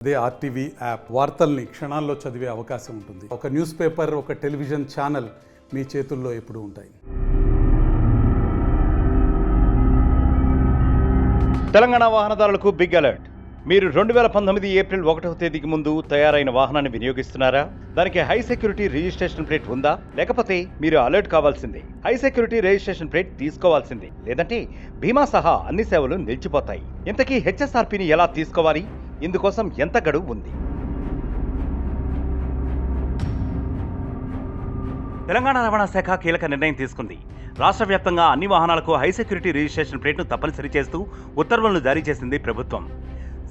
అదే RTV app వార్తల్ని క్షణాల్లో చదివే అవకాశం ఉంటుంది. ఒక న్యూస్ పేపర్, ఒక టెలివిజన్ ఛానల్ మీ చేతుల్లో ఎప్పుడూ ఉంటాయి. తెలంగాణ వాహనదారులకు బిగ్ అలర్ట్. మీరు 2019 ఏప్రిల్ 1వ తేదీకి ముందు తయారైన వాహనాన్ని వినియోగిస్తున్నారా? దానికి హై సెక్యూరిటీ రిజిస్ట్రేషన్ ప్లేట్ ఉందా? లేకపోతే మీరు అలర్ట్ కావాల్సిందే. హై సెక్యూరిటీ రిజిస్ట్రేషన్ ప్లేట్ తీసుకోవాల్సిందే. లేదంటే బీమా సహా అన్ని సేవలు నిలిచిపోతాయి. ఇంతకీ హెచ్ఎస్ఆర్పీని ఎలా తీసుకోవాలి? ఇందుకోసం ఎంత గడువు ఉంది? తెలంగాణ రవాణా శాఖ కీలక నిర్ణయం తీసుకుంది. రాష్ట్ర వ్యాప్తంగా అన్ని వాహనాలకు హై సెక్యూరిటీ రిజిస్ట్రేషన్ ప్లేట్ను తప్పనిసరి చేస్తూ ఉత్తర్వులను జారీ చేసింది ప్రభుత్వం.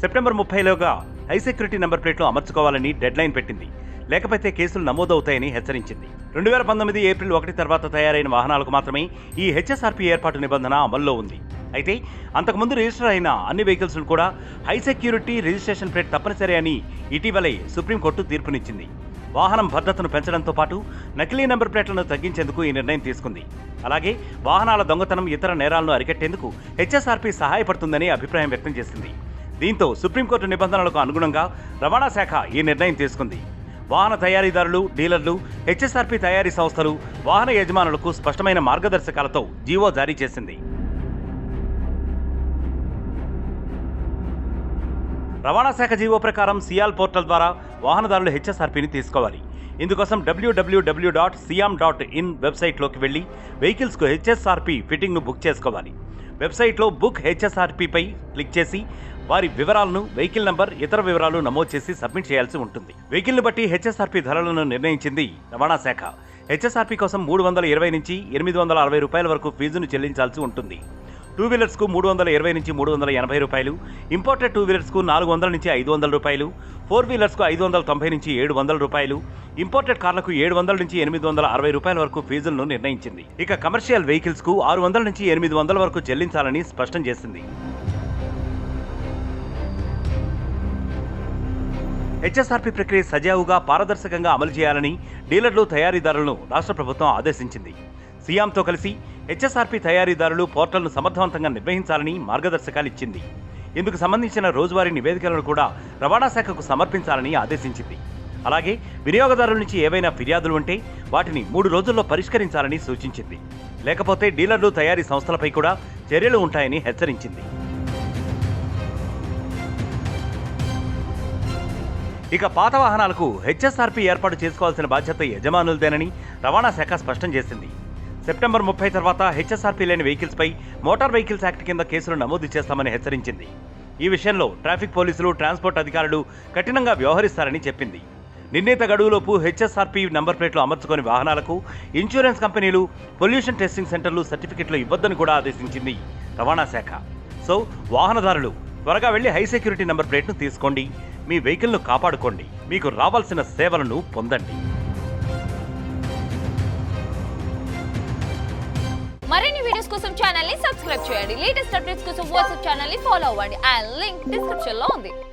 సెప్టెంబర్ 30లోగా హై సెక్యూరిటీ నెంబర్ ప్లేట్లు అమర్చుకోవాలని డెడ్లైన్ పెట్టింది. లేకపోతే కేసులు నమోదవుతాయని హెచ్చరించింది. 2019 ఏప్రిల్ 1 తర్వాత తయారైన వాహనాలకు మాత్రమే ఈ హెచ్ఎస్ఆర్పీ ఏర్పాటు నిబంధన అమల్లో ఉంది. అయితే అంతకుముందు రిజిస్టర్ అయిన అన్ని వెహికల్స్ను కూడా హై సెక్యూరిటీ రిజిస్ట్రేషన్ ప్లేట్ తప్పనిసరి అని ఇటీవలే సుప్రీంకోర్టు తీర్పునిచ్చింది. వాహనం భద్రతను పెంచడంతో పాటు నకిలీ నెంబర్ ప్లేట్లను తగ్గించేందుకు ఈ నిర్ణయం తీసుకుంది. అలాగే వాహనాల దొంగతనం, ఇతర నేరాలను అరికట్టేందుకు హెచ్ఎస్ఆర్పీ సహాయపడుతుందని అభిప్రాయం వ్యక్తం చేసింది. దీంతో సుప్రీంకోర్టు నిబంధనలకు అనుగుణంగా రవాణా శాఖ ఈ నిర్ణయం తీసుకుంది. వాహన తయారీదారులు, డీలర్లు, హెచ్ఎస్ఆర్పీ తయారీ సంస్థలు, వాహన యజమానులకు స్పష్టమైన మార్గదర్శకాలతో జీవో జారీ చేసింది. రవాణా శాఖ జీవో ప్రకారం సియాల్ పోర్టల్ ద్వారా వాహనదారులు హెచ్ఎస్ఆర్పీని తీసుకోవాలి. ఇందుకోసం www.siam.in వెబ్సైట్లోకి వెళ్లి వెహికల్స్కు హెచ్ఎస్ఆర్పీ ఫిట్టింగ్ను బుక్ చేసుకోవాలి. వెబ్సైట్లో బుక్ హెచ్ఎస్ఆర్పీపై క్లిక్ చేసి వారి వివరాలను, వెహికల్ నంబర్, ఇతర వివరాలు నమోదు చేసి సబ్మిట్ చేయాల్సి ఉంటుంది. వెహికల్ను బట్టి హెచ్ఎస్ఆర్పీ ధరలను నిర్ణయించింది రవాణా శాఖ. హెచ్ఎస్ఆర్పీ కోసం 320 నుంచి 860 రూపాయల వరకు ఫీజును చెల్లించాల్సి ఉంటుంది. టూ వీలర్స్కు 320 నుంచి 380 రూపాయలు, ఇంపోర్టెడ్ టూ వీలర్స్కు 400 నుంచి 500 రూపాయలు, 4 వీలర్స్కు 590 నుంచి 700 రూపాయలు, ఇంపోర్టెడ్ కార్లకు 700 నుంచి 860 రూపాయల వరకు ఫీజులను నిర్ణయించింది. ఇక కమర్షియల్ వెహికల్స్కు 600 నుంచి 800 వరకు చెల్లించాలని స్పష్టం చేసింది. హెచ్ఎస్ఆర్పీ ప్రక్రియ సజావుగా, పారదర్శకంగా అమలు చేయాలని డీలర్లు, తయారీదారులను రాష్ట్ర ప్రభుత్వం ఆదేశించింది. సియామ్తో కలిసి హెచ్ఎస్ఆర్పీ తయారీదారులు పోర్టల్ను సమర్థవంతంగా నిర్వహించాలని మార్గదర్శకాలు ఇచ్చింది. ఇందుకు సంబంధించిన రోజువారీ నివేదికలను కూడా రవాణా శాఖకు సమర్పించాలని ఆదేశించింది. అలాగే వినియోగదారుల నుంచి ఏవైనా ఫిర్యాదులు ఉంటే వాటిని 3 రోజుల్లో పరిష్కరించాలని సూచించింది. లేకపోతే డీలర్లు, తయారీ సంస్థలపై కూడా చర్యలు ఉంటాయని హెచ్చరించింది. ఇక పాత వాహనాలకు హెచ్ఎస్ఆర్పీ ఏర్పాటు చేసుకోవాల్సిన బాధ్యత యజమానులదేనని రవాణా శాఖ స్పష్టం చేసింది. సెప్టెంబర్ 30 తర్వాత హెచ్ఎస్ఆర్పీ లేని వెహికల్స్పై మోటార్ వెహికల్స్ యాక్ట్ కింద కేసులు నమోదు చేస్తామని హెచ్చరించింది. ఈ విషయంలో ట్రాఫిక్ పోలీసులు, ట్రాన్స్పోర్ట్ అధికారులు కఠినంగా వ్యవహరిస్తారని చెప్పింది. నిర్ణీత గడువులోపు హెచ్ఎస్ఆర్పీ నంబర్ ప్లేట్లు అమర్చుకొని వాహనాలకు ఇన్సూరెన్స్ కంపెనీలు, పొల్యూషన్ టెస్టింగ్ సెంటర్లు సర్టిఫికెట్లు ఇవ్వొద్దని కూడా ఆదేశించింది రవాణా శాఖ. సో వాహనదారులు త్వరగా వెళ్లి హై సెక్యూరిటీ నంబర్ ప్లేట్ను తీసుకోండి. మీ వెహికల్ను కాపాడుకోండి. మీకు రావాల్సిన సేవలను పొందండి. మరిన్ని వీడియోస్ కోసం ఛానల్ ని సబ్స్క్రైబ్ చేయండి. లేటెస్ట్ అప్డేట్స్ కోసం వాట్సాప్ ఛానల్ ని ఫాలో అవ్వండి. ఆ లింక్ డిస్క్రిప్షన్ లో ఉంది.